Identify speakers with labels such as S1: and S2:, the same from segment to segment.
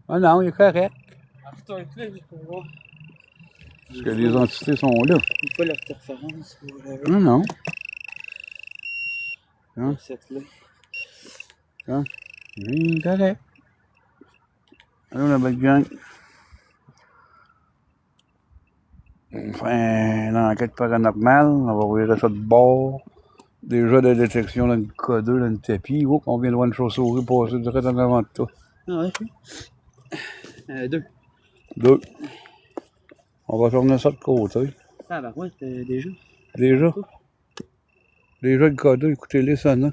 S1: Ah non, il est correct.
S2: Retourne-le juste pour voir.
S1: Parce que les entités sont là.
S2: Une fois l'interférence ou whatever.
S1: Non, non. Hein?
S2: Cette là.
S1: Hein? Il est correct. Allô, la belle gang. On fait une enquête paranormale. On va ouvrir ça de bord. Déjà de détection dans le K2, dans le tapis. Oups, on vient de voir une chauve-souris passer direct en avant de toi.
S2: Ah ouais, deux.
S1: Deux. On va tourner ça de côté.
S2: Ah bah ouais, déjà.
S1: Déjà? Déjà le K2, écoutez-les, ça, non?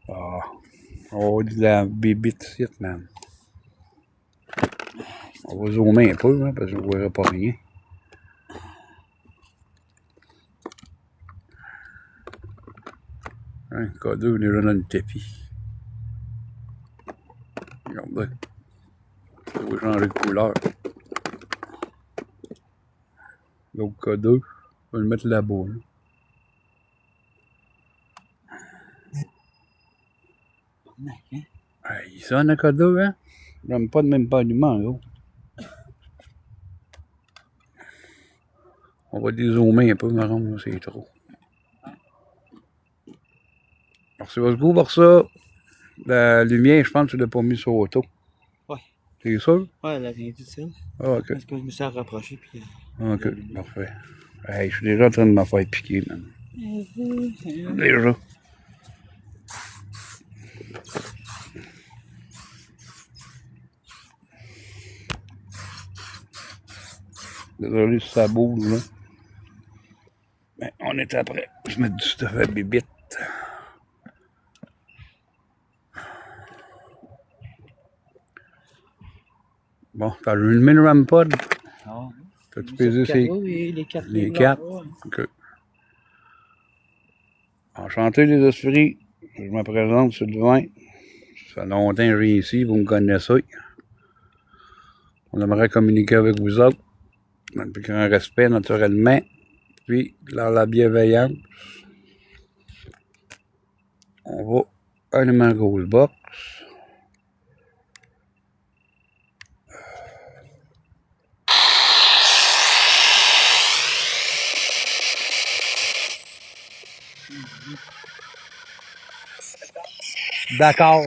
S1: Ah. Oh, de la bébite ici, man. On va zoomer un peu, hein, parce qu'on ne verra pas rien. Hein, K2 est déjà dans le tapis. Regardez. Ça va changer de couleur. Donc K2, on va le mettre là-bas. Là. Ah, il sonne à K2, hein? J'aime pas de même pas d'humain, là. On va dézoomer un peu, marron, c'est trop. Merci beaucoup pour ça. La lumière, je pense que tu l'as pas mis sur auto.
S2: Ouais.
S1: T'es sûr?
S2: Ouais, elle a rien dit ça.
S1: Ah, ok.
S2: Parce que je me suis rapproché puis.
S1: Ok, parfait. Hey, je suis déjà en train de me faire piquer, man. Déjà. Désolé si ça bouge, là. Mais on est après. Je mets du stuff à bibite. Bon, t'as allumé le RAMPod?
S2: Non.
S1: T'as-tu pesé
S2: les quatre?
S1: Les quatre? Ok. Enchanté les esprits. Je me présente Sylvain. Ça fait longtemps que je viens ici, vous me connaissez. On aimerait communiquer avec vous autres. Dans le plus grand respect, naturellement. Puis, dans la bienveillance, on va allumer un gros box. D'accord.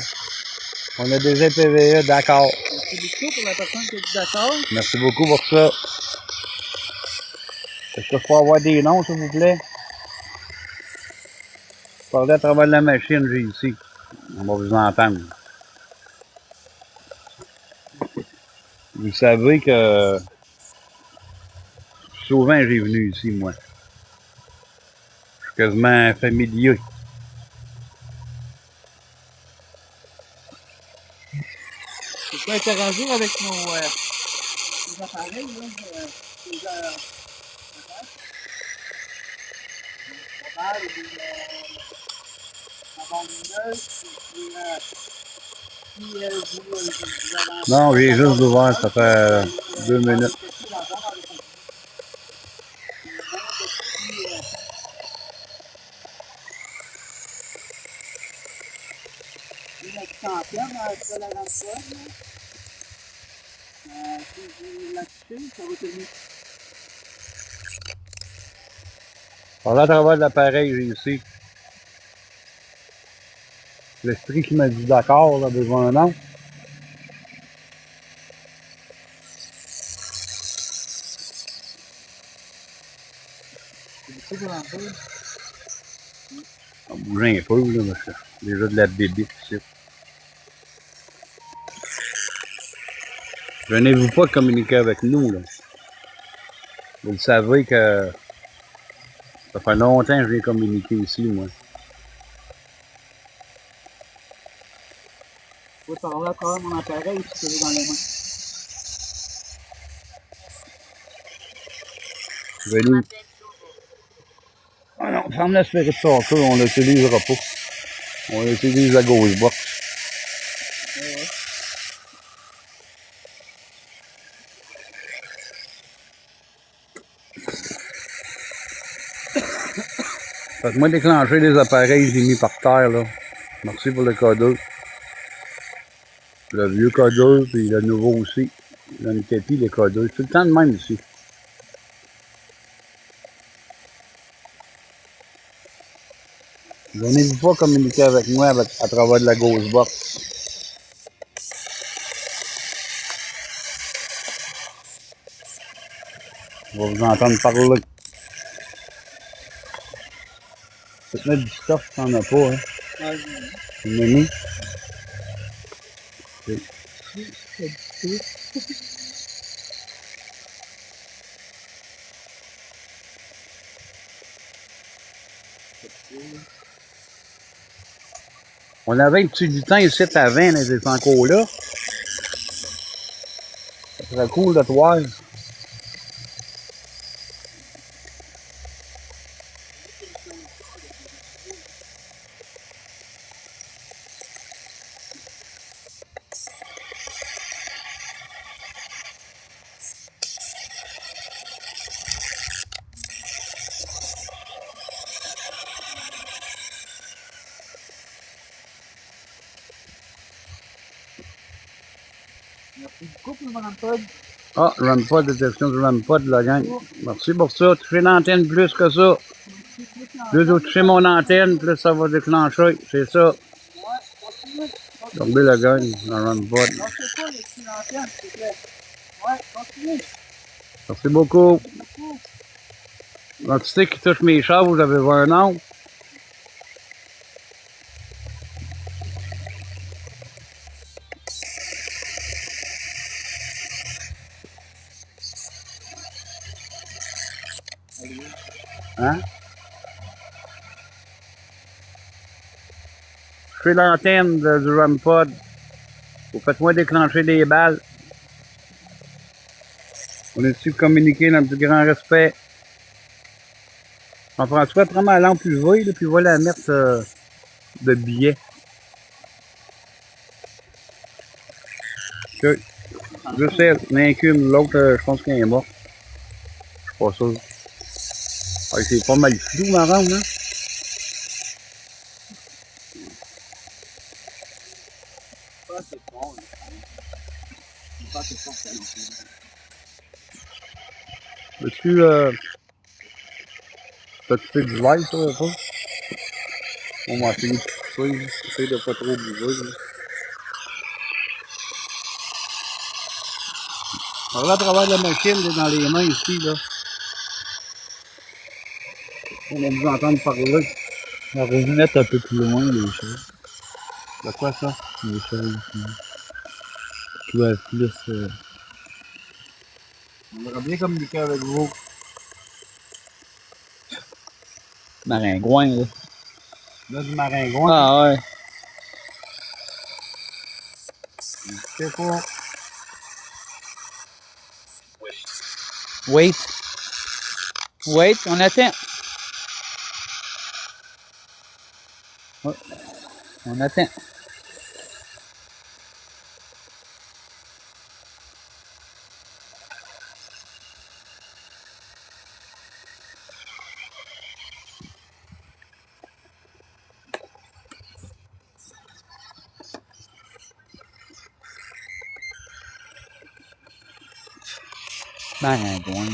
S1: On a des PVE, d'accord.
S2: Merci beaucoup pour la personne qui est d'accord.
S1: Merci beaucoup pour ça. Est-ce que je peux avoir des noms, s'il vous plaît? Parlez à travers la machine, j'ai ici. On va vous entendre. Vous savez que souvent j'ai venu ici, moi. Je suis quasiment familier.
S2: Tu peux interagir avec nos appareils, là.
S1: Non, j'ai juste ouvert, ça fait 2 minutes. Parlez à travers l'appareil, j'ai ici. L'esprit qui m'a dit d'accord, là, besoin d'un nom. On va bouger un peu, là, parce que déjà de la bébite ici. Venez-vous pas communiquer avec nous, là. Vous le savez que ça fait longtemps que je viens communiquer ici, moi.
S2: Je peux parler à travers mon appareil si tu veux dans les mains.
S1: Venez. Ah non, ferme la Spirit Talker, on l'utilisera pas. On utilise la Ghostbox. Faites-moi déclencher les appareils que j'ai mis par terre, là. Merci pour le cadeau. Le vieux cadeau, puis le nouveau aussi. Il a une copie, les cadeaux. C'est tout le temps de même ici. Venez-vous pas communiquer avec moi à travers de la Ghostbox. Je vais vous entendre parler. C'est mettre du stuff, t'en as pas, hein.
S2: Ouais,
S1: Tu m'as mis?
S2: c'est du tout.
S1: On avait un petit lutin ici avant, là, c'est encore là. Ça serait cool de te voir.
S2: Merci beaucoup pour le Rampod.
S1: Ah, Rampod, détection du Rampod, la gang. Merci pour ça. Touchez l'antenne plus que ça. Plus vous touchez mon antenne, plus ça va déclencher. C'est ça.
S2: Ouais, continue.
S1: Regardez la gang, le Rampod.
S2: Non, c'est pas le petit l'antenne, s'il te plaît. Ouais, continue.
S1: Merci beaucoup.
S2: Beaucoup.
S1: L'entité qui touche mes chats, vous avez vu un nom? Hein? Touchez l'antenne du Rampod. Vous faites-moi déclencher des balles. On est-tu communiquer dans le plus grand respect? Jean-François, prends ma lampe UV, là, puis va la mettre de billets. Ok. Je sais, il y en a qu'une, l'autre, je pense qu'elle est morte. Je suis pas sûr. Ah, c'est pas mal flou, ma ronde, hein?
S2: Pas assez fort, là. Pas assez fort, ça non plus.
S1: Veux-tu, t'as-tu fait du live, toi, un peu? On va essayer de pousser, là. Essayer de pas trop bouger, là. Alors là, à travers la machine, là, dans les mains ici, là. On va vous entendre parler. La revenette un peu plus loin, les choses. De quoi ça? Les choses. Tu vas plus. On aimerait bien communiquer avec vous. Maringouin, là. Là, du maringouin.
S2: Ah ouais.
S1: Je sais pas.
S2: Wait. Wait, on attend. Ouais, on attend. Maringouin.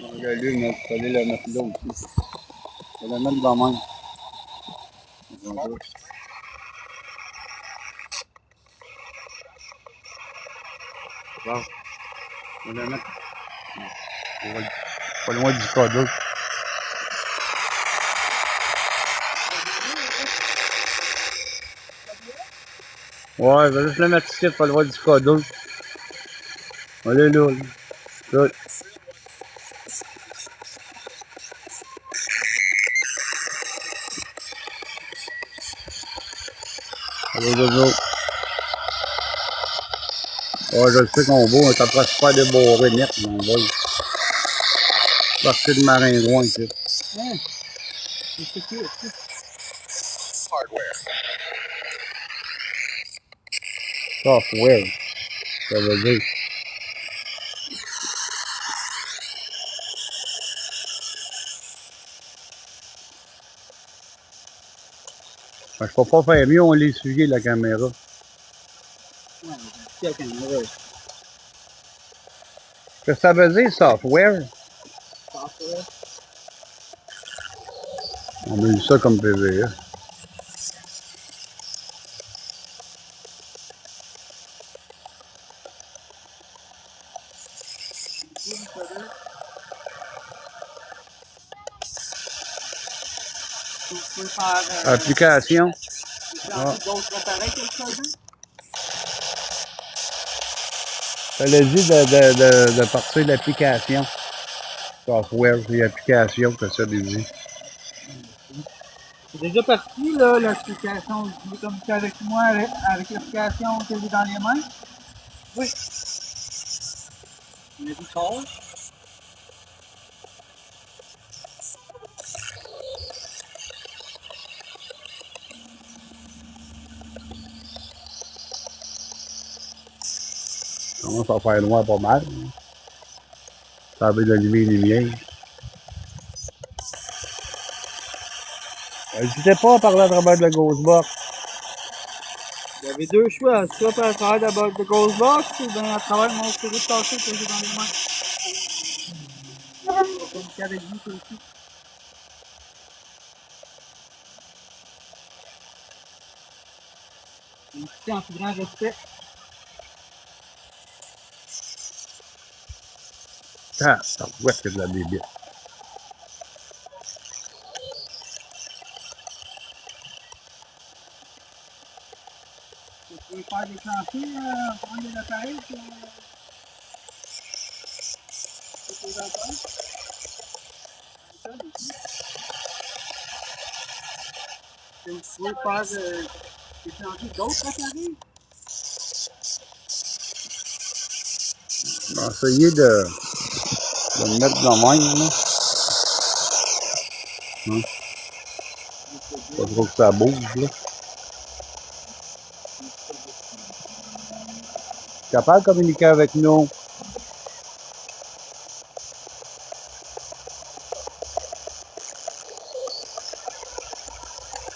S1: Regardez, il fallait la mettre là aussi. On va la mettre dans la main. Bon, on va la mettre. On va pas loin du cadeau. Ouais, je vais juste la mettre ici, pas loin du cadeau. Allez là, là. Là. Allez, Jojo. Ouais, je sais qu'on va, on est en train de se faire déborer net, mais on va. Partir de maringouin, tu sais.
S2: Hein? C'est qui, aussi?
S1: Software. Ça veut dire. Fait que je peux pas faire mieux, on l'essuyer la caméra.
S2: Ouais, j'ai la caméra.
S1: Qu'est-ce que ça veut dire, software?
S2: Software.
S1: On a eu ça comme PVE.
S2: Tu peux faire
S1: Application. Ah.
S2: d'autres appareils comme ça, hein?
S1: Ça l'a dit de partir de l'application. Software et application, que ça veut dire.
S2: C'est déjà parti, là, l'application. Tu veux communiquer avec moi avec l'application que j'ai dans les mains? Oui. Il y a du corps.
S1: Ça commence à faire noir pas mal. Ça veut d'allumer les lumières. N'hésitez pas à parler à travers de la Ghostbox.
S2: Il y avait deux choix, soit à travers la boîte de Ghostbox ou bien à travers mon série de tâches que j'ai dans les mains. Je vais communiquer avec vous, ça aussi. Ici, en plus grand respect.
S1: Ah, ça ouais, c'est de la bébé.
S2: Vous pouvez faire des chantiers en prenant des appareils pour les enfants. Vous pouvez faire des chantiers d'autres appareils.
S1: On va essayer de le mettre dans le même, là. Hein? Pas trop que ça bouge, là. Capable de communiquer avec nous.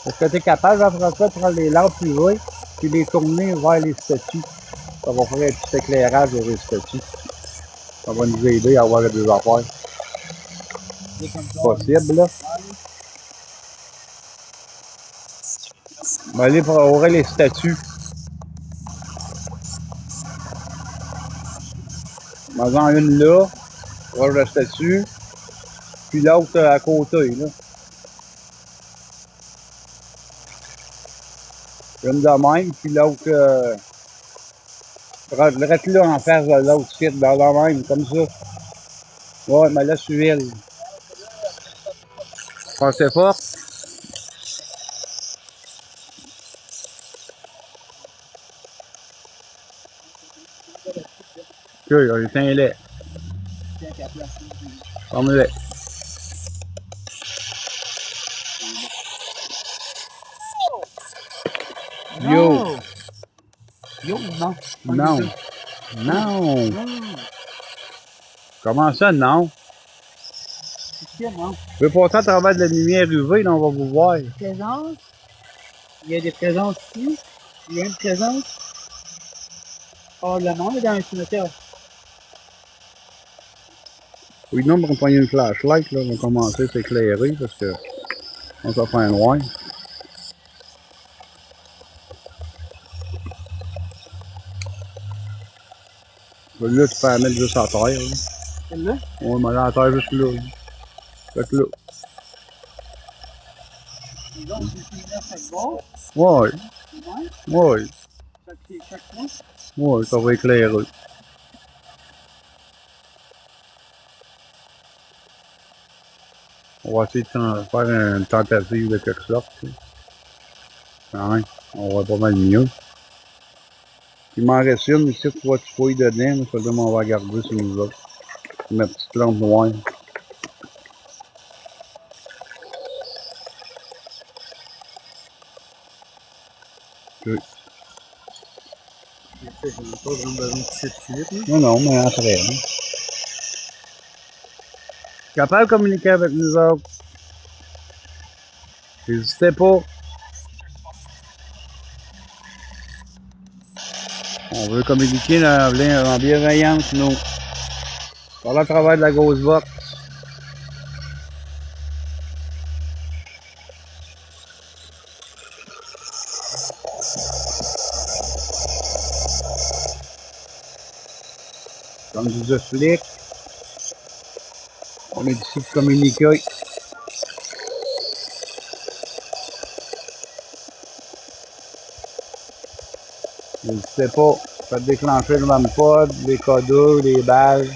S1: Est-ce que tu es capable, Jean-François, de prendre les lampes UV puis les tourner vers les statues? Ça va faire un petit éclairage vers les statues. Ça va nous aider à avoir des affaires possibles, là. On va aller pour ouvrir les statues. On va en une là, proche de la statue, puis l'autre à côté, là. Une de même, puis l'autre, reste là en face de l'autre site, dans la même, comme ça. Ouais, mais là, sur elle. Pensez fort. Ok, on éteint-les. Ferme-les. Yo!
S2: Yo, non.
S1: Non. Non. Comment ça, non?
S2: C'est non.
S1: Je veux passer à travers de la lumière UV, là, on va vous voir.
S2: Présence. Il y a des présences ici. Il y a une présence. Probablement, mais dans un cimetière.
S1: Oui, non, on prend une flashlight, là, on va commencer à s'éclairer parce que on va faire noir. Là, tu peux la mettre juste à terre, là.
S2: Celle-là?
S1: On va mettre à terre juste là. Fait que là.
S2: Et donc, c'est une neuf avec bord.
S1: Ouais.
S2: Ouais.
S1: Ouais.
S2: Chaque mois.
S1: Ouais, ça va éclairer. On va essayer de faire une tentative de quelque sorte. Ouais, on va pas mal mieux. Il m'en reste une ici, tu vois, tu fouilles dedans, mais celle-là, on va garder sur nous autres. Ma petite lampe noire. Ok.
S2: J'en ai pas vraiment besoin de toucher tout de suite.
S1: Non, non, mais après. Hein. Capable de communiquer avec nous autres. N'hésitez pas. On veut communiquer en bienveillance, nous. Par le travail de la grosse box. Comme je vous explique, on est ici pour communiquer. N'hésitez pas, faites déclencher le même pod, les codeurs, les balles.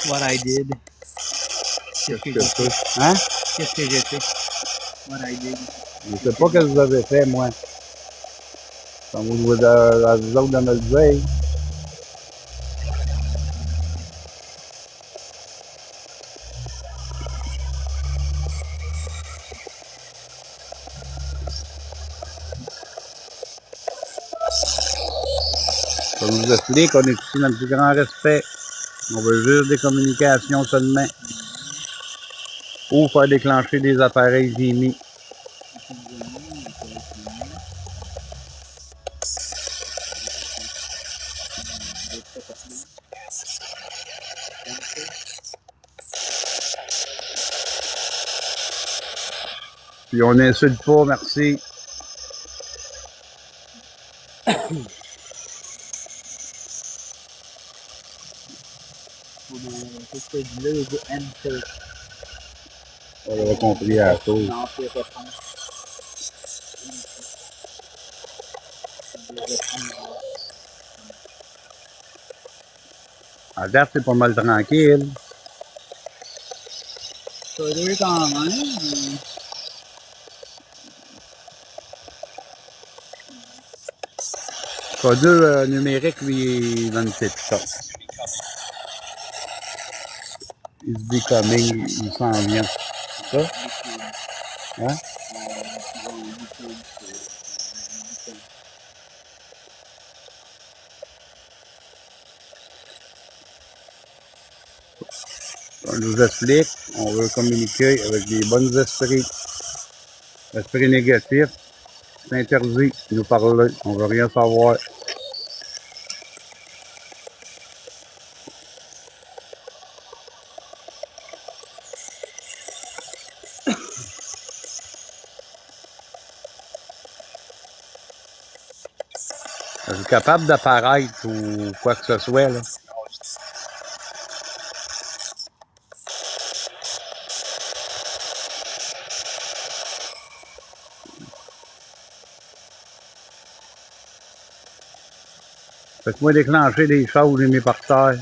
S2: What I did. Qu'est-ce que j'ai fait?
S1: Hein?
S2: Qu'est-ce que j'ai fait? What I did.
S1: Je ne sais pas ce que vous avez fait, moi. Quand vous vous autres de me le dire. Comme je vous explique, on est ici dans le plus grand respect. On veut juste des communications seulement. Ou faire déclencher des appareils Vimy. Puis on n'insulte pas, merci.
S2: Qu'est-ce que je dis là? Il dit N-T.
S1: On avait compris à la chose.
S2: Non, c'est pas ça.
S1: À date, c'est pas mal tranquille.
S2: Ça doit quand même.
S1: Codeux numérique, lui, il donne ses ça. It's becoming, il s'en vient. Ça? Hein? On nous explique, on veut communiquer avec des bons esprits. Esprits négatifs, c'est interdit de nous parler, on veut rien savoir. Je suis capable d'apparaître ou quoi que ce soit, là. Faites-moi déclencher des choses, j'ai mis par terre.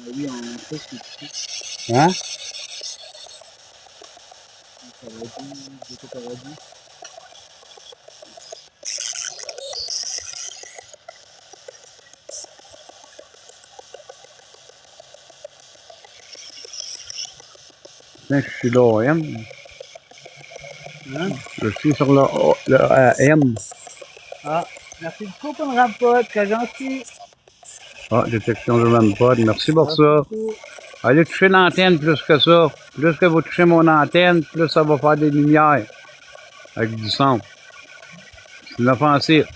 S2: Oui, on sait ce que tu fais.
S1: Hein? Tiens, je suis là, M.
S2: Hein?
S1: Je suis sur le M.
S2: Ah, merci beaucoup pour le rapport, très gentil.
S1: Ah, détection de même pod. Merci pour ça.
S2: Beaucoup.
S1: Allez toucher l'antenne plus que ça. Plus que vous touchez mon antenne, plus ça va faire des lumières. Avec du son. C'est une offensive.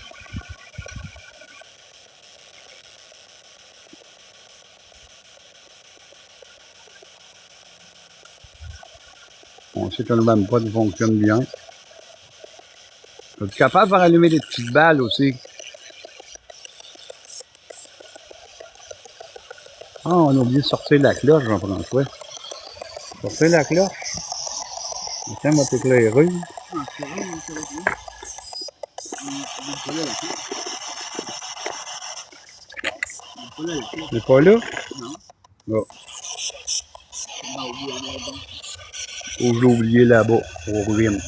S1: On sait que le même pod fonctionne bien. Es-tu capable de faire allumer des petites balles aussi? Ah, on a oublié de sortir la cloche, Jean-François. Sortir la cloche. Tiens, on va t'éclairer. C'est pas là?
S2: Non.
S1: Là. Ou je l'ai oublié là-bas, au ruine.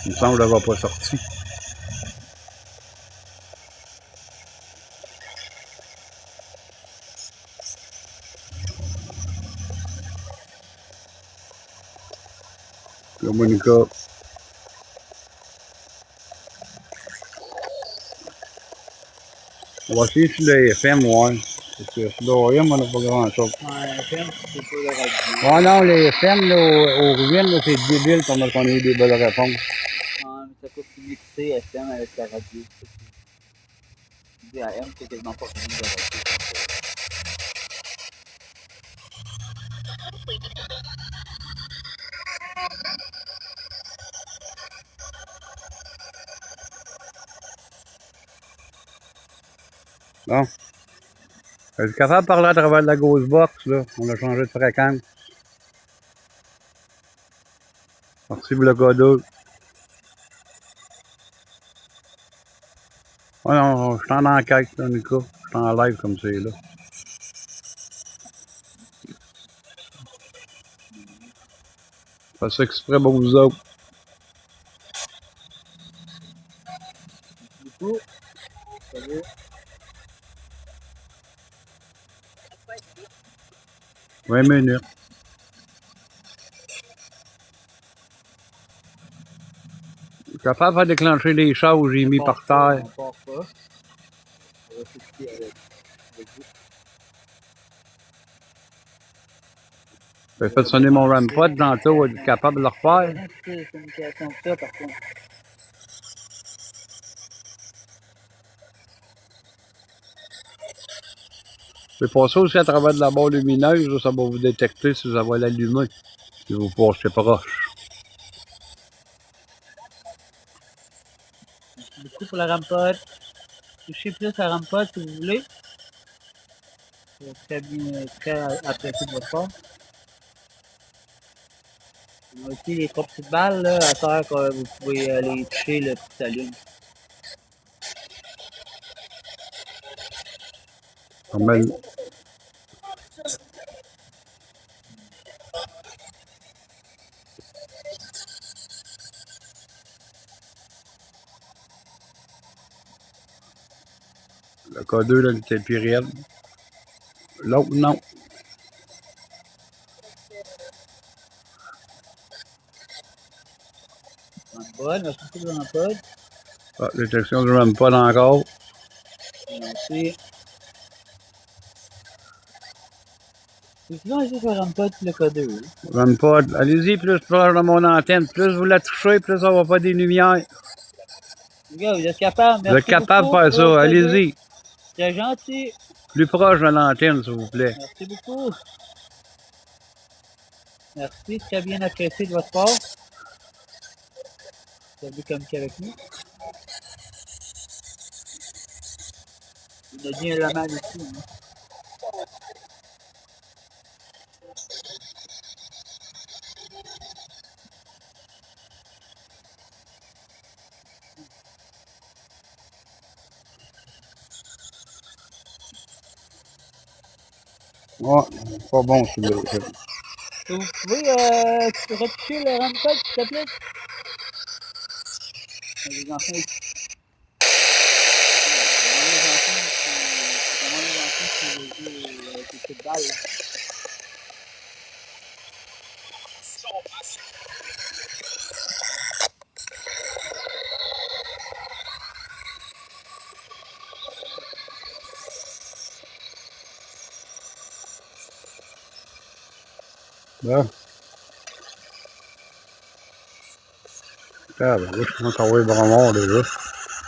S1: Il me semble l'avoir pas sorti. Le Monica. On va essayer sur le FM, ouais. Parce que sur l'ORM, on n'a pas grand-chose.
S2: Ouais, FM, c'est pas le radio.
S1: Ah non, les FM, là, aux ruines, là, c'est débile comment on a eu des bonnes réponses.
S2: Ouais, mais ça coûte mixer FM avec la radio. Tu dis AM, c'est quasiment pas connu de la radio.
S1: Bon. Es-tu capable de parler à travers la grosse box, là? On a changé de fréquence. Merci pour le code. Ah non, je suis en enquête, là, Nico. Je suis en live comme c'est là. Fais ça exprès pour vous autres.
S2: Du coup, ça veut
S1: 20 minutes. Je suis capable de faire déclencher les choses que j'ai mis par terre.
S2: on part pas. On va s'expliquer avec vous.
S1: J'ai fait sonner mon RAMPod tantôt, être capable de le refaire.
S2: C'est communication de ça, par contre.
S1: C'est pas ça aussi à travers de la barre lumineuse, là, ça va vous détecter si vous avez l'allumé. Si vous passez proche.
S2: Merci beaucoup pour la rampade. Touchez plus la rampade si vous voulez. C'est très bien, très apprécié de votre part. On a aussi les 3 petites balles là, à terre que vous pouvez aller toucher le petit allume.
S1: Même le K2, là, il était plus réel. L'autre, non.
S2: Rampade, merci beaucoup de la rampade.
S1: Ah, détection du RAMPod encore.
S2: Merci. C'est souvent juste la rampade et le K2.
S1: RAMPod, allez-y, plus proche de mon antenne. Plus vous la touchez, plus ça va pas des lumières.
S2: Les gars, vous êtes capables.
S1: Vous êtes capable de faire ça, allez-y.
S2: C'est gentil.
S1: Plus proche de l'antenne, s'il vous plaît.
S2: Merci beaucoup. Merci, très bien apprécié de votre part. Vous avez communiqué avec nous. Il a dit un laman ici. Hein.
S1: Ouais, pas bon celui-là.
S2: Vous pouvez retoucher le rampage, s'il te plaît? Les enfants, les enfants qui jouent avec les petites balles.
S1: Là. Ah, ben oui, je pense qu'on va être vraiment déjà.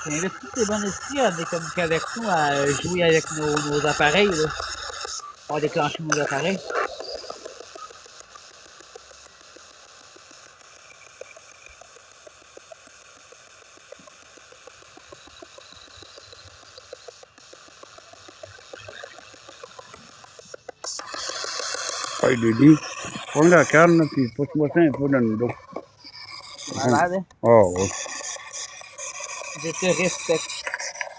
S2: C'est investi les bons esprits à communiquer avec nous, à jouer avec nos appareils, là. Pour déclencher nos appareils.
S1: Hey, Lily, prends la canne, là, puis pousse-moi ça un peu dans le dos.
S2: Malade, hein?
S1: Oh, oui.
S2: Je te respecte.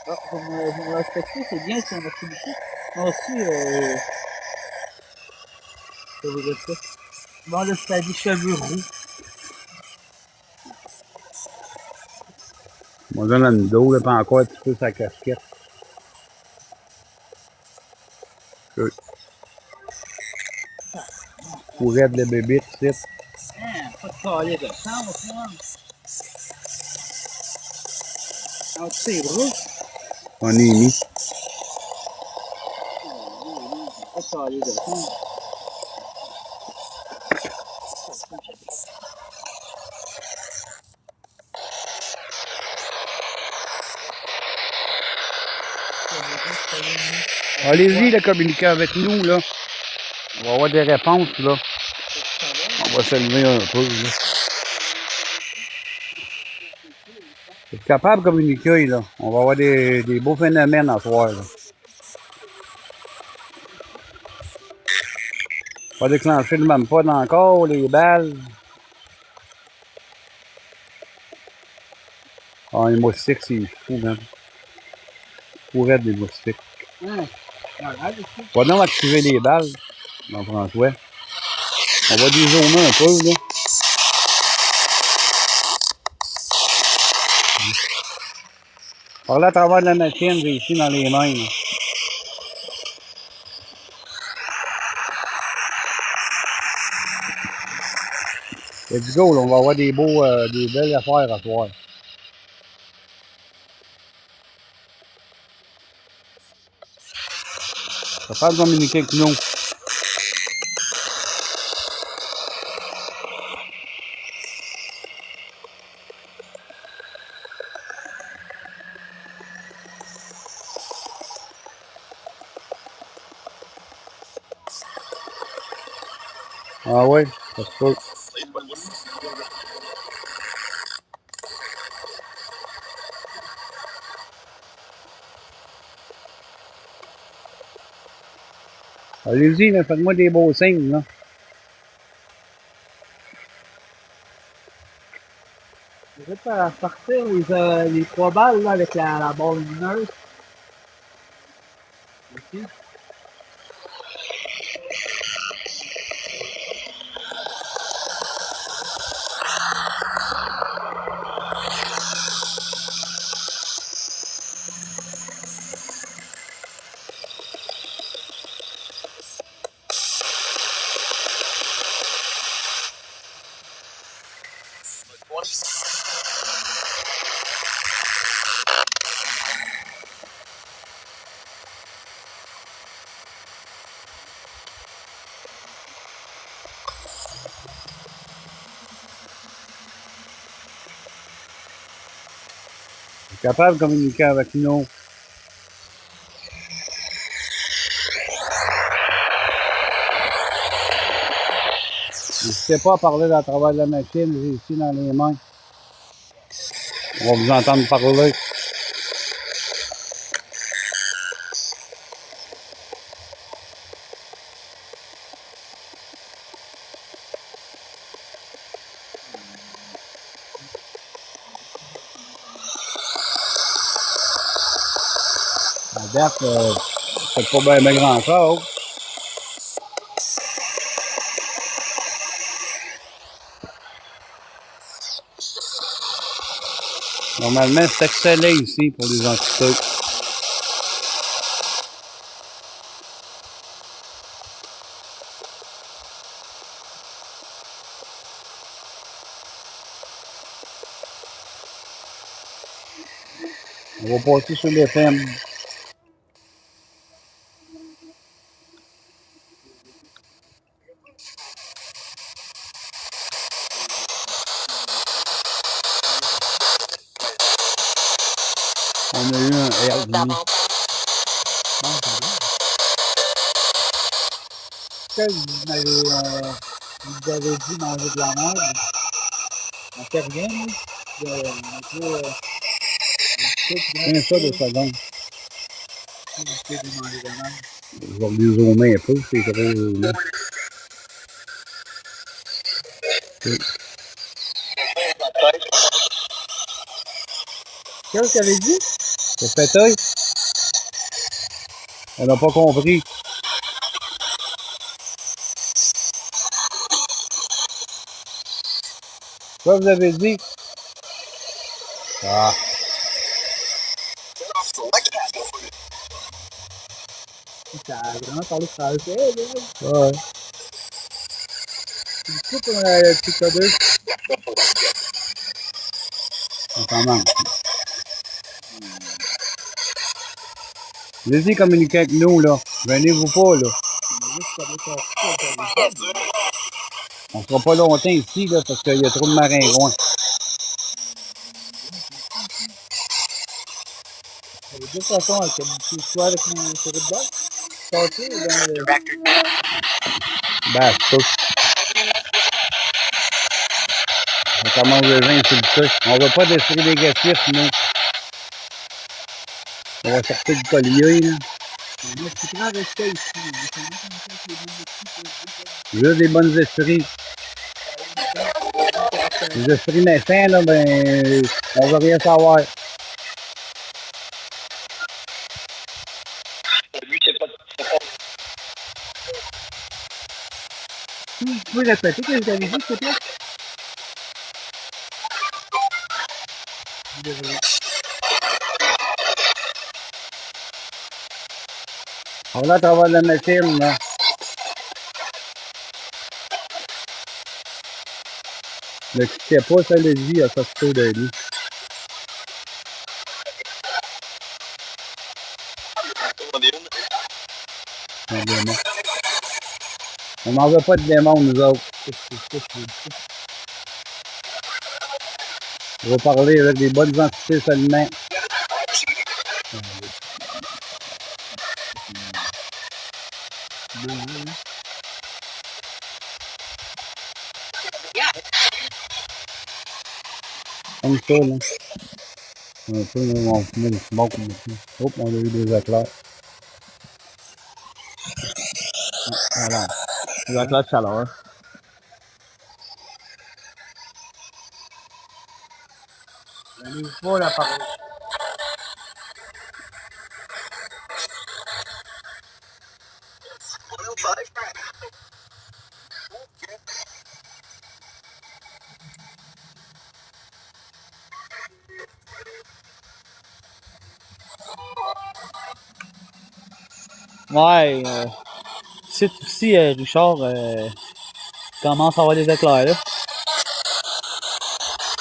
S2: Oh, vous me respectez, c'est bien, ça, merci beaucoup. Moi aussi, je vous respecte. Bon, là, c'est des cheveux roux.
S1: Moi, dans le dos, là, pas encore un petit peu sa casquette. Pourrait être le bébé, tu sais.
S2: Pas de caler de chance, moi. Ah, tu sais, gros.
S1: On est mis.
S2: Pas de caler de chance.
S1: Allez-y, là, communiquer avec nous, là. On va avoir des réponses, là. On va se lever un peu, là. Vous êtes capable de communiquer, là. On va avoir des beaux phénomènes à soir, là. On va déclencher le même pas encore, les balles. Ah, les moustiques, c'est fou, même. Pour être des moustiques.
S2: Ouais. Malade, ici.
S1: On va donc activer les balles, dans François. On va dézoomer un peu, là. Par là, à travers la machine, j'ai ici dans les mains, là. Let's go, là, on va avoir des belles affaires à soir. Capable de communiquer avec nous. Ah ouais, ça se peut. Allez-y, là, faites-moi des beaux signes, là.
S2: Je vais partir les 3 balles là, avec la balle lumineuse. Ici.
S1: Capable de communiquer avec nous. N'hésitez pas à parler à travers la machine, j'ai ici dans les mains. On va vous entendre parler. À date, c'est pas bien grand chose. Normalement, c'est excellent ici pour les entités. On va passer sur les thèmes. On a eu un Airbnb.
S2: Vous avez dit manger de la merde. On fait rien, nous.
S1: Tiens ça 2 secondes.
S2: On fait de manger de la merde.
S1: Je vais les zoomer un peu, c'est trop zoomé.
S2: Qu'est-ce que tu avais dit?
S1: C'est pété? On n'a pas compris. Quoi vous avez dit? Ah.
S2: Ça a vraiment parlé français, là.
S1: Ouais.
S2: Tu le coupes le petit codeur.
S1: On commence. Laissez communiquer avec nous, là. Venez-vous pas, là. On sera pas longtemps ici, là, parce qu'il y a trop de maringouins.
S2: De toute façon, comme tu sois avec mon série de base, tâcher dans le...
S1: Ben, c'est tout. On commence déjà à insulter. On va pas d'esprit négatif, nous. On va sortir du collier, là.
S2: Moi, je suis prêt à rester ici.
S1: Juste des bons esprits. Les esprits méchants, là, ben, on veut rien savoir.
S2: Tu peux répéter ce que j'avais dit, s'il te plaît? Désolé.
S1: On va à travers la machine, là. Ne quittez pas, ça le dit, à ça se trouve de lui. Un démon. On n'en veut pas de démons, nous autres. On va parler avec des bonnes entités seulement. Comme ça, là. Un peu, là, on fume une smoke ici. Oups, on a eu des éclairs. Voilà.
S2: Des éclairs de chaleur. N'ouvre pas la parole. Ouais, c'est aussi, Richard, commence à avoir des éclairs, là.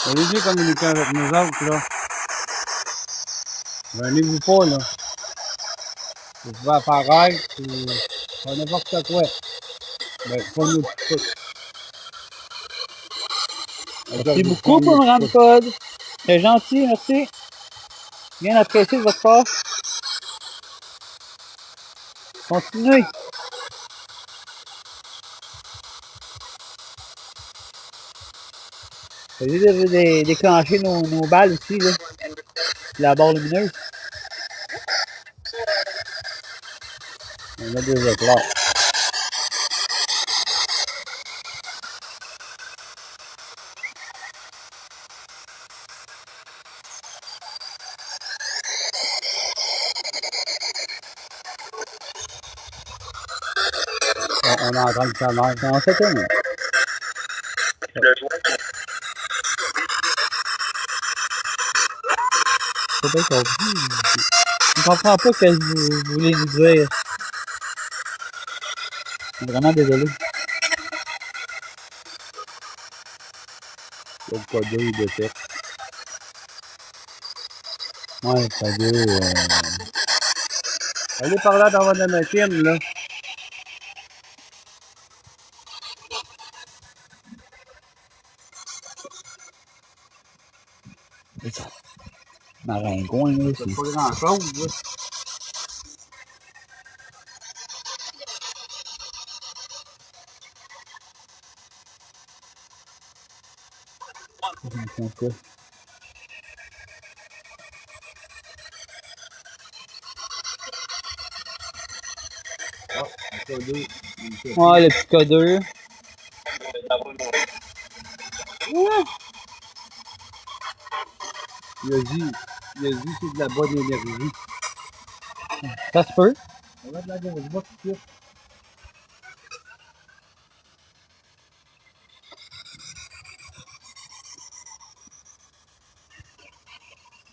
S1: Allez-y communiquer avec nous autres, là. Venez-vous pas, là. Vous pouvez apparaître, puis faire n'importe quoi. Ben, pas nous tout.
S2: Merci beaucoup pour me rendre code. C'est gentil, merci. Bien apprécié de votre part. Continuez. Essayez de déclencher nos balles aussi, là. La barre lumineuse.
S1: On a des éclairs. On entend le tonnerre.
S2: Comment ça tourne? C'est pas compris. Je comprends pas ce que vous voulez nous dire. Je suis vraiment désolé.
S1: Le codeur, il détecte. Ouais, le codeur, allez par là dans votre machine, là.
S2: Maringouin, là, c'est pas grand-chose, là. Ouais, le petit codeur. Ouais.
S1: Il a dit c'est de la bonne énergie.
S2: Ça se peut.
S1: On va de la grosse boîte tout de suite.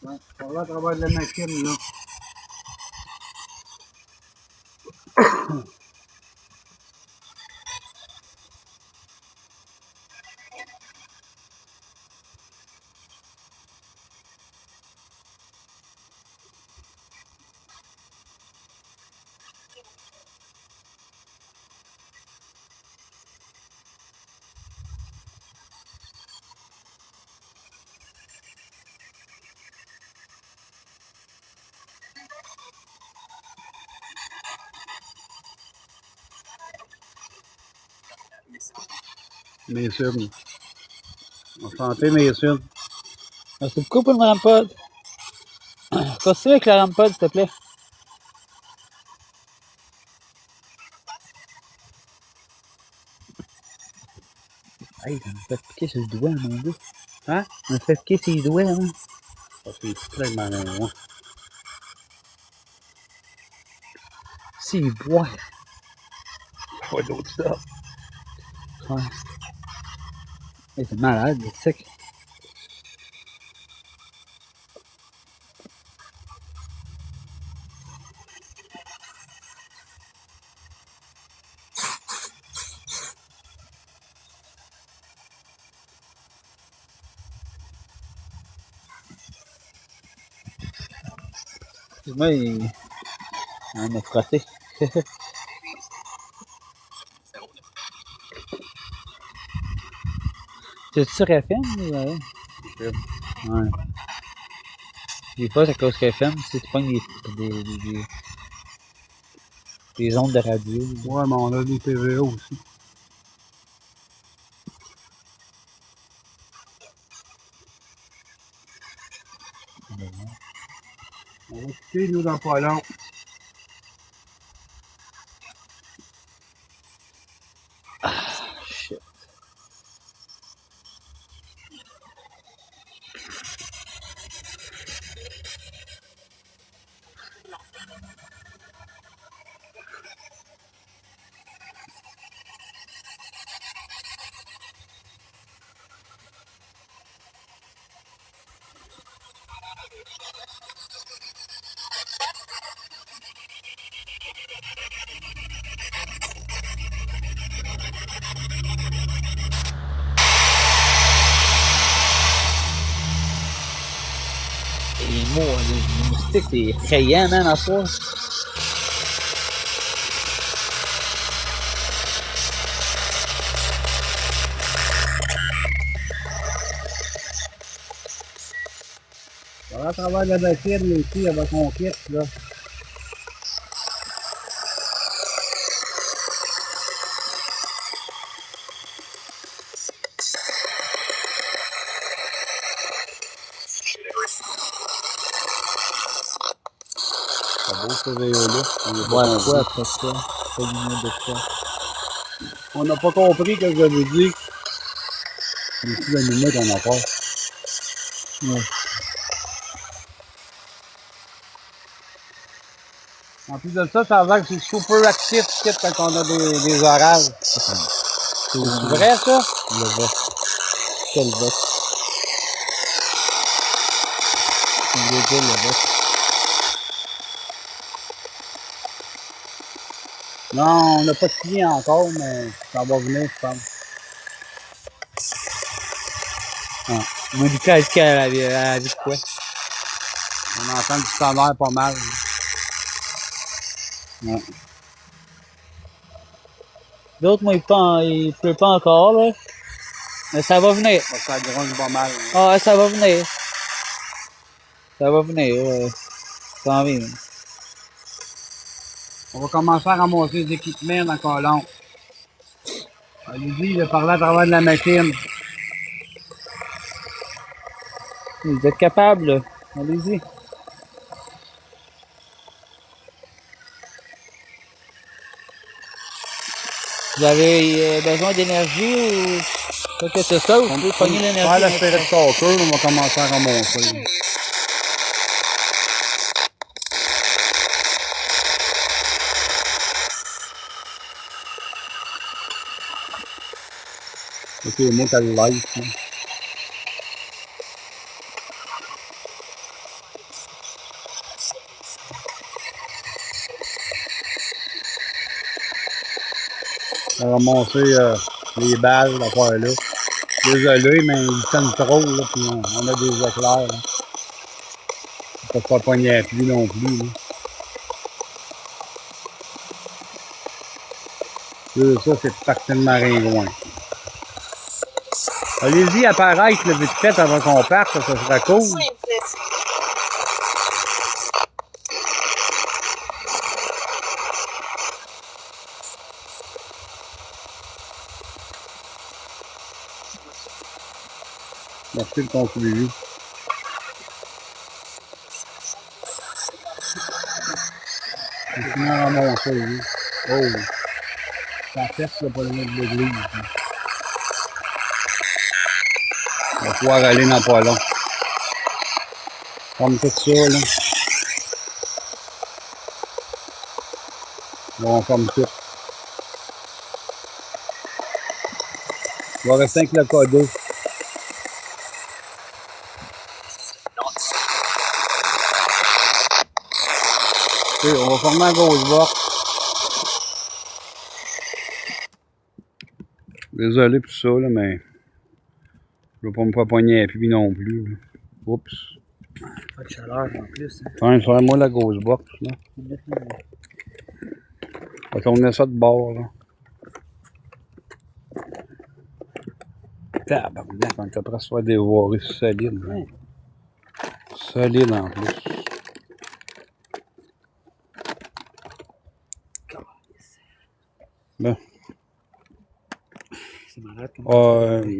S1: Ouais, on va à travers de la machine, là. Mason. Enchanté, Mason.
S2: C'est beaucoup pour le rampod. Continue avec le rampod, s'il te plaît. Hey, il m'a fait piquer sur le doigt, mon gars.
S1: Hein?
S2: Il m'a fait piquer sur les doigts, hein.
S1: Ça fait plein de maringouin.
S2: S'il boit.
S1: Pas d'autre ça.
S2: Ouais. Hey, c'est malade, il est sec. Moi, il m'a frotté. C'est sur FM? Ouais. Ouais. Des fois, c'est à cause qu'FM, si tu pognes des ondes de radio.
S1: Ouais, mais on a des TVA aussi. On va quitter, nous, dans pas long.
S2: Shit. Les mots, les moustiques, c'est effrayant, man, en soi.
S1: On va à travers la machine, ici, avec mon kit, là. C'est beau, ce vélo-là.
S2: Ouais, quoi, après ça? Pas une de quoi.
S1: On n'a pas compris que je vous dis. Ici, la minute, on a pas.
S2: Ouais.
S1: En plus de ça, ça a l'air que c'est super actif quand on a des orages.
S2: C'est
S1: vrai, ça?
S2: le vote. Quel vote? On veut dire le vote.
S1: Non, on n'a pas signé encore, mais ça va venir, je pense.
S2: Ah. Monica a dit qu'elle avait dit quoi?
S1: On entend du tonnerre pas mal.
S2: Ouais. D'autres, moi, il pleut pas encore, là. Mais ça va venir.
S1: Ça gronde pas mal.
S2: Ah, ouais, ça va venir. Ça va venir, ça en vient.
S1: On va commencer à ramasser les équipements dans le colon. Allez-y, il a parlé à travers de la machine.
S2: Vous êtes capable, là. Allez-y. Vous avez besoin d'énergie ou quoi que ce soit, vous pouvez pogner l'énergie.
S1: Faire la spirit stalker, on va commencer à ramasser. Ok, moi, t'as le live. On va ramasser les balles, l'affaire-là. Désolé, mais ils sonnent trop, là, puis on a des éclairs. Là. On peut pas pogner à pluie non plus. Là. Ça, c'est parti de maringouin. Allez-y, apparaître le vite fait avant qu'on parte, ça sera cool. Merci de ton suivi. Je suis venu à monter, lui. Oh! Ça pète, là, pas loin de l'église. Là. On va pouvoir aller dans pas long. Comme tout ça, là. Bon, comme tout. On va rester avec le code. On va former un gros box. Désolé pour ça, là, mais je ne veux pas me faire pogner à pluie non plus. Là. Oups.
S2: Pas de chaleur en plus. Hein.
S1: Tiens, serre-moi la grosse box. Là. On va tourner ça de bord. Là. Tabarnak, on est après se faire dévorer solide. Hein. Solide en plus. Ben.
S2: C'est malade comme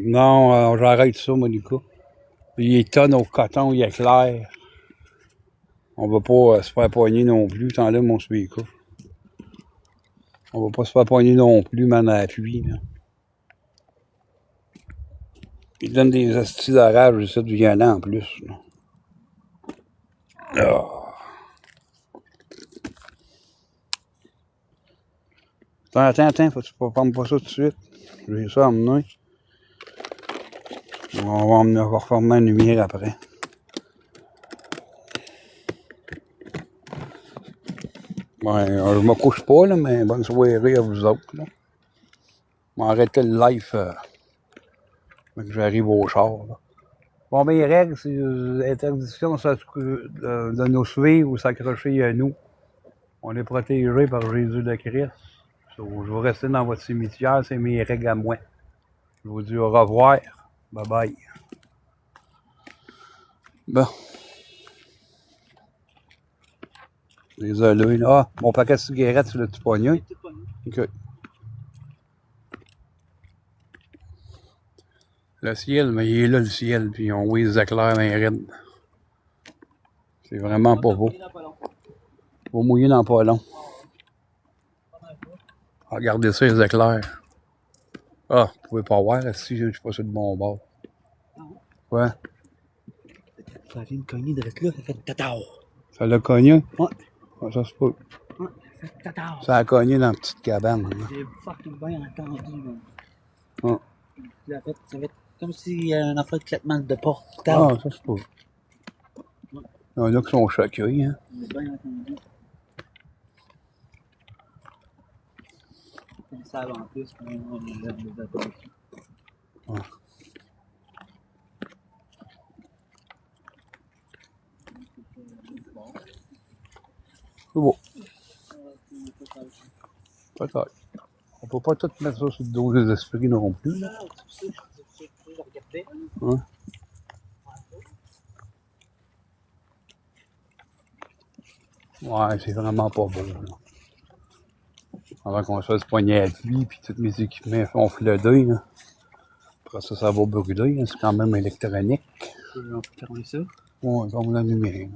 S1: non, j'arrête ça, Monica. Il tonne au coton, il est clair. On va pas se faire pogner non plus. T'enlèves mon speaker. On va pas se faire pogner non plus, man, à la pluie. Là. Il donne des astis d'orage, c'est ça, du violent en plus. Là. Oh. Attends, faut que tu ne prendre pas ça tout de suite. J'ai ça à emmener. On va reformer la lumière après. Ouais, je me couche pas, là, mais bonne soirée à vous autres. Là. Je vais arrêter le live que j'arrive au char. Là. Bon, ben, les règles, c'est l'interdiction de nous suivre ou s'accrocher à nous. On est protégé par Jésus le Christ. So, je vais rester dans votre cimetière, c'est mes règles à moi. Je vous dis au revoir. Bye bye. Bon. Désolé. Ah, mon paquet de cigarettes, tu l'as-tu pogné? OK. Le ciel, mais il est là, le ciel, puis on voit les éclairs dans les rides. C'est vraiment pas beau. Faut mouiller dans pas long. Regardez ça, les éclairs. Ah, vous pouvez pas voir, si je suis pas sur le bon bord. Ouais.
S2: Ça vient de cogner de rester là, ça fait tatao.
S1: Ça l'a cogné?
S2: Ouais.
S1: Ah, ça se peut.
S2: Ouais, ça fait tatao.
S1: Ça a cogné dans la petite cabane.
S2: J'ai fucking bien entendu.
S1: Ah.
S2: Ça fait comme s'il y a un affaire de claquement de porte.
S1: Ah, ça se peut. Il y en a qui sont choqués, hein.
S2: J'ai bien entendu. Ils savent en plus qu'on a des attaques.
S1: Ah. C'est beau. Peut-être. On peut pas tout mettre ça sur le dos des esprits non plus. Là. Hein? Ouais, c'est vraiment pas beau. Là. Avant qu'on se fasse poigner à pluie, puis tous mes équipements font flooder. Après ça, ça va brûler. C'est quand même électronique.
S2: On peut fermer ça?
S1: Ouais, comme la lumière.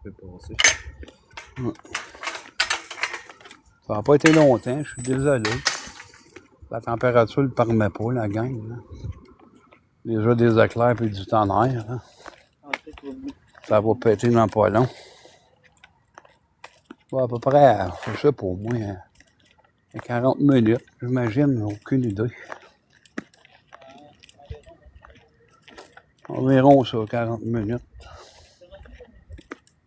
S2: Tu peux passer.
S1: Ouais. Ça n'a pas été longtemps, je suis désolé. La température ne le permet pas, la gang. Là. Déjà des éclairs et du tonnerre. Hein. Ça va péter dans pas long. Ouais, à peu près, je sais pas, moi, à 40 minutes, j'imagine, aucune idée. Environ ça, 40 minutes.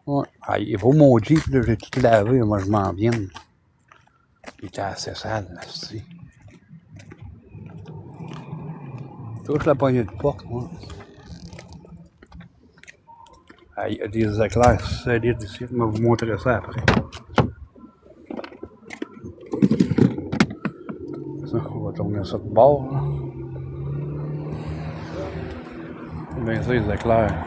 S1: Ouais. Ah, il faut mon Jeep, là, j'ai tout lavé, moi je m'en viens. Il était assez sale, là, c'est. Touche la poignée de porte, moi. Ah, il y a des éclairs solides ici, je vais vous montrer ça après. Ça, on va tourner ça de bord, là. C'est bien ça, les éclairs.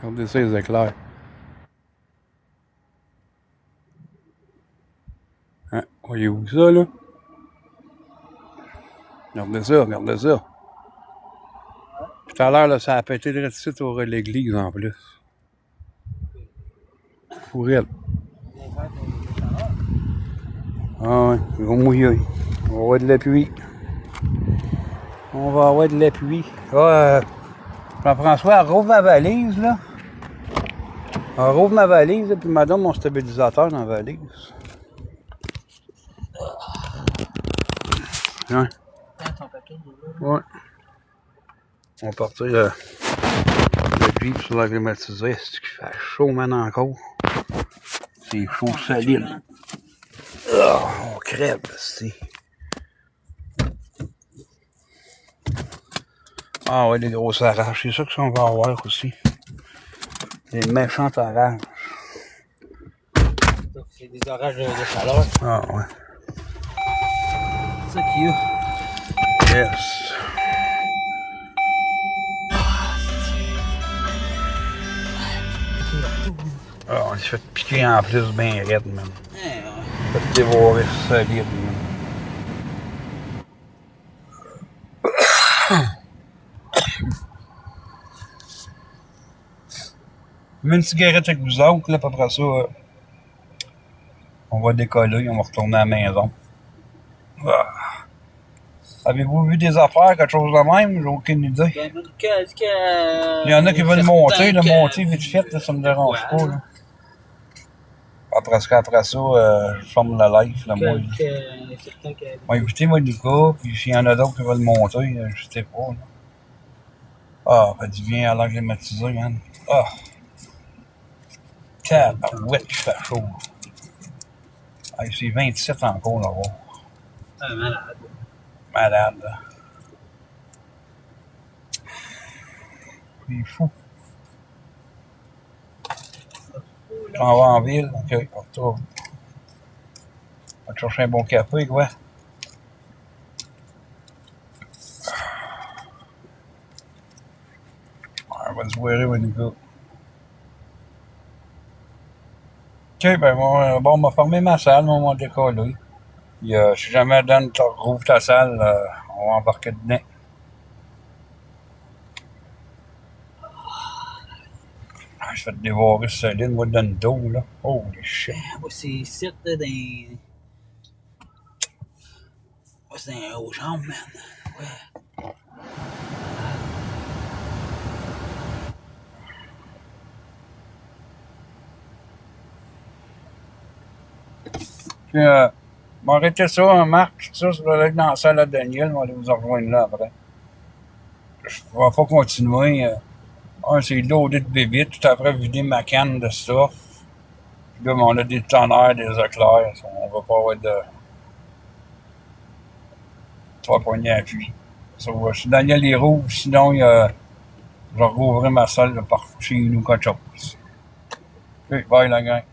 S1: Regardez ça, les éclairs. Hein? Voyez-vous ça, là? Regardez ça, regardez ça. Tout à l'heure, là, ça a pété de suite au ras de l'église, en plus. Fourette. Ah ouais, ils vont mouiller. On va avoir de la pluie. On va avoir de la pluie. Ah, Jean-François, rouvre ma valise, là. Rouvre ma valise, puis me donne mon stabilisateur dans la valise. Ouais. Ouais. On va partir le Jeep sur la climatisée. C'est qu'il fait chaud, man, encore. C'est chaud solide. Oh, on crève, c'est. Ah ouais, des grosses arraches. C'est ça que ça on va avoir aussi. Des méchantes arraches.
S2: C'est des orages de chaleur.
S1: Ah ouais.
S2: C'est ça qui est.
S1: Yes. Ah, on s'est fait piquer en plus bien raide, man. On s'est fait dévorer solide, man. Je mets une cigarette avec vous autres, là, puis après ça, on va décoller, on va retourner à la maison. Ah. Avez-vous vu des affaires, quelque chose de même? J'ai aucune idée. Il y en a qui veulent monter, vite fait, là, ça me dérange pas. Là. Après ça, je ferme la live. Là, moi, écoutez, moi, Lucas, puis s'il y en a d'autres qui veulent monter, je sais pas. Là. Ah, ben, du bien à l'air climatisé, man. Ah! Tabarouette, qui fait chaud. Ah, c'est 27 encore, là-bas.
S2: Ah, malade.
S1: Malade, là. C'est fou. On va en ville, ok, on retourne. On va chercher un bon café, quoi. On va se voir avec nous. Ok, ben bon, on m'a fermé ma salle, on m'a décollé. Si jamais Dan te rouvre ta salle, on va embarquer dedans. Ah, je vais te dévorer solide, moi, dans le dos, là. Holy shit.
S2: Moi, c'est ici, là, dans. Moi, c'est un haut jambes, man. Ouais.
S1: Puis, m'arrêter ça, hein, Marc, ça, je vais aller dans la salle à Daniel, on va aller vous rejoindre là après. Je ne vais pas continuer. C'est loadé de bébé, tout après vider ma canne de stuff. Puis là, on a des tonnerres, des éclairs, on va pas avoir de. Trois poignées à pluie. Si Daniel les rouvre, sinon, je vais rouvrir ma salle par chez nous, quelque chose. Ok, bye la gang.